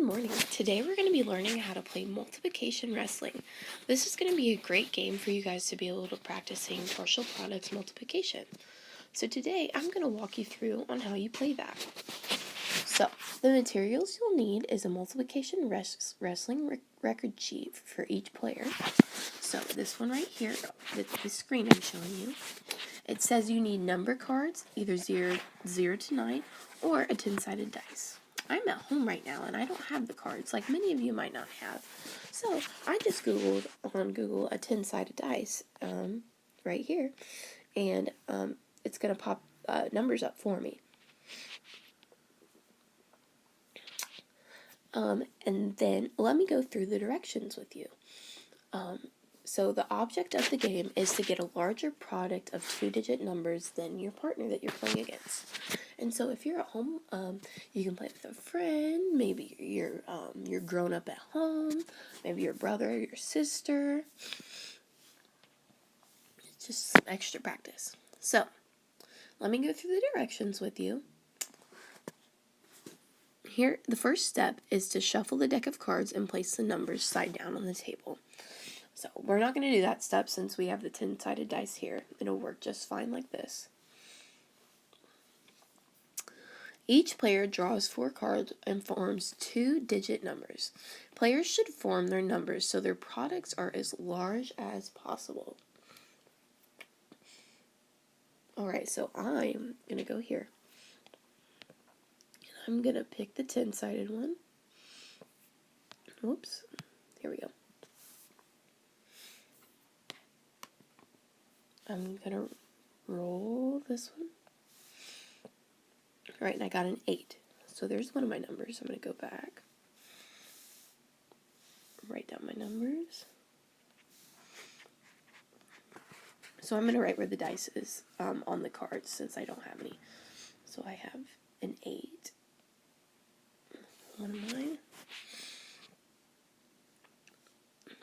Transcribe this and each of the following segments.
morning. Today we're going to be learning how to play multiplication wrestling. This is going to be a great game for you guys to be able to practicing partial products multiplication. So today I'm going to walk you through on how you play that. So the materials you'll need is a multiplication wrestling record sheet for each player. So this one right here, the screen I'm showing you, it says you need number cards, either 0 to 9 or a 10-sided dice. I'm at home right now and I don't have the cards like many of you might not have. So I just Googled on Google a 10-sided dice right here, and it's going to pop numbers up for me. And then let me go through the directions with you. So the object of the game is to get a larger product of 2-digit numbers than your partner that you're playing against. And so if you're at home, you can play with a friend. Maybe you're grown up at home. Maybe your brother or your sister. It's just some extra practice. So let me go through the directions with you. Here, the first step is to shuffle the deck of cards and place the numbers side down on the table. So we're not going to do that step since we have the 10-sided dice here. It'll work just fine like this. Each player draws 4 cards and forms 2-digit numbers. Players should form their numbers so their products are as large as possible. Alright, so I'm going to go here. I'm going to pick the 10-sided one. Whoops. Here we go. I'm going to roll this one. Alright, and I got an 8. So there's one of my numbers. I'm going to go back. Write down my numbers. So I'm going to write where the dice is on the cards since I don't have any. So I have an 8. One of mine.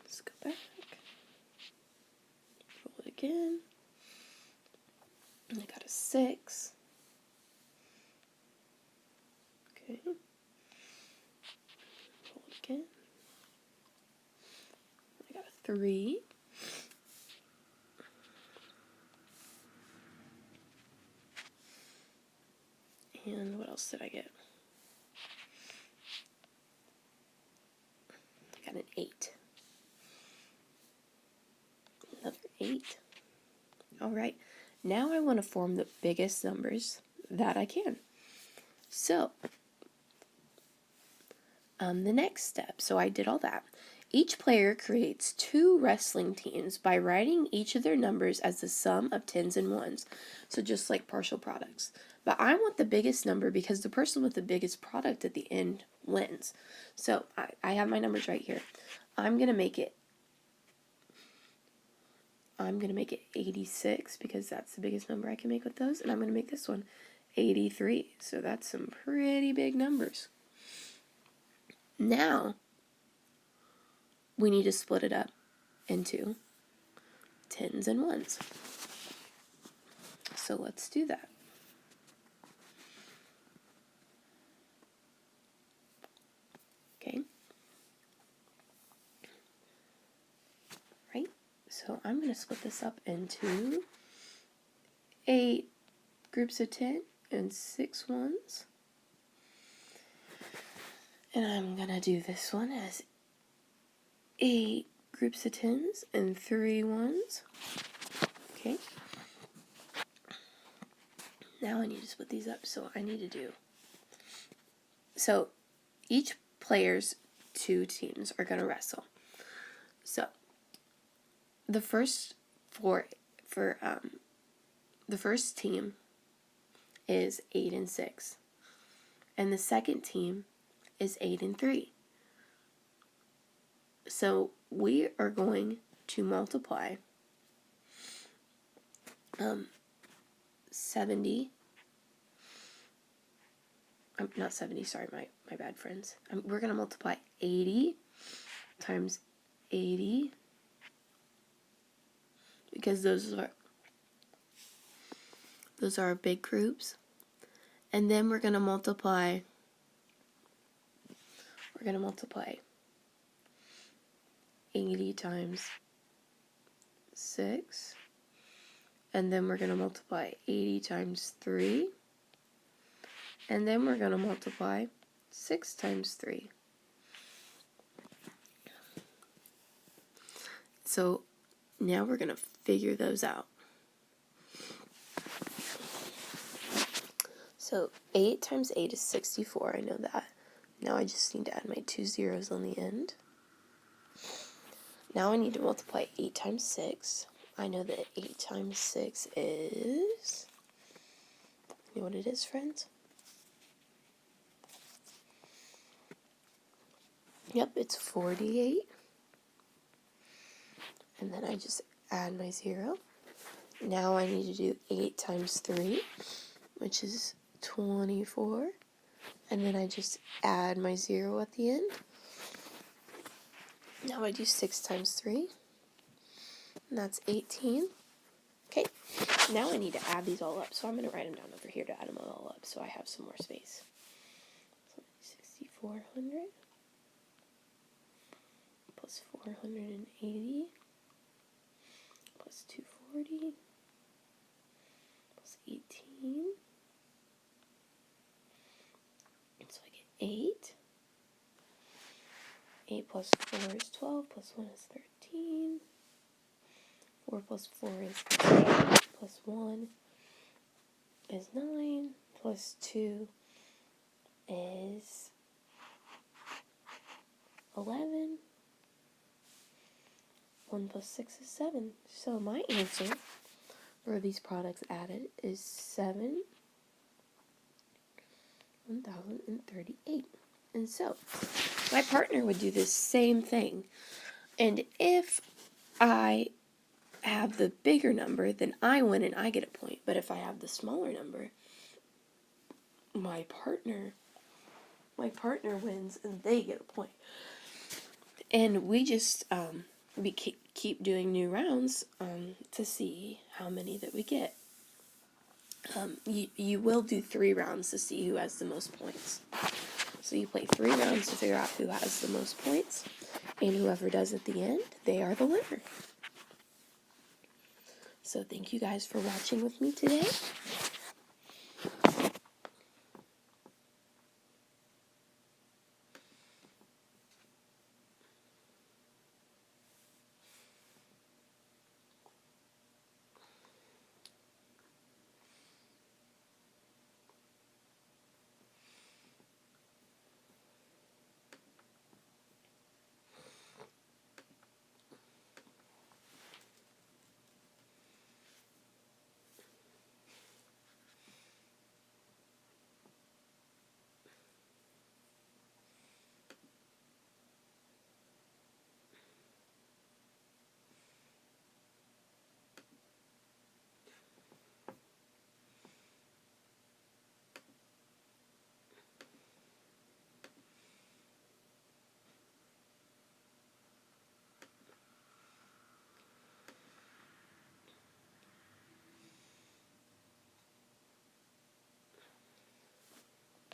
Let's go back. Roll it again. And I got a 6. Okay. Roll it again. I got a 3. And what else did I get? I got an 8. Another 8. Alright, now I want to form the biggest numbers that I can. So, the next step, so I did all that. Each player creates 2 wrestling teams by writing each of their numbers as the sum of 10s and 1s. So just like partial products. But I want the biggest number because the person with the biggest product at the end wins. So I have my numbers right here. I'm going to make it 86 because that's the biggest number I can make with those. And I'm going to make this one 83. So that's some pretty big numbers. Now, we need to split it up into 10s and 1s. So let's do that. Okay. Right? So I'm going to split this up into 8 groups of 10 and 6 ones. And I'm going to do this one as 8 groups of 10s and 3 ones. Okay. Now I need to split these up, so I need to do. So each player's 2 teams are going to wrestle. So the first the first team is 8 and 6, and the second team is 8 and 3. So we are going to multiply 70. Not 70, sorry, my bad, friends. We're going to multiply 80 times 80 because those are big groups. And then we're going to multiply we're going to multiply 80 times 6, and then we're going to multiply 80 times 3, and then we're going to multiply 6 times 3. So now we're going to figure those out. So 8 times 8 is 64, I know that. Now I just need to add my 2 zeros on the end. Now I need to multiply 8 times 6. I know that 8 times 6 is... You know what it is, friends? Yep, it's 48. And then I just add my 0. Now I need to do 8 times 3, which is 24. And then I just add my 0 at the end. Now I do 6 times 3, and that's 18. Okay, now I need to add these all up, so I'm going to write them down over here to add them all up so I have some more space. So 6,400 plus 480 plus 240 plus 18. So I get 8. 8 plus 4 is 12, plus 1 is 13. 4 plus 4 is 8, plus 1 is 9, plus 2 is 11. 1 plus 6 is 7. So my answer for these products added is 1,038. And so my partner would do the same thing. And if I have the bigger number, then I win and I get a point. But if I have the smaller number, my partner wins and they get a point. And we just we keep doing new rounds to see how many that we get. You will do 3 rounds to see who has the most points. So you play 3 rounds to figure out who has the most points, and whoever does at the end, they are the winner. So thank you guys for watching with me today.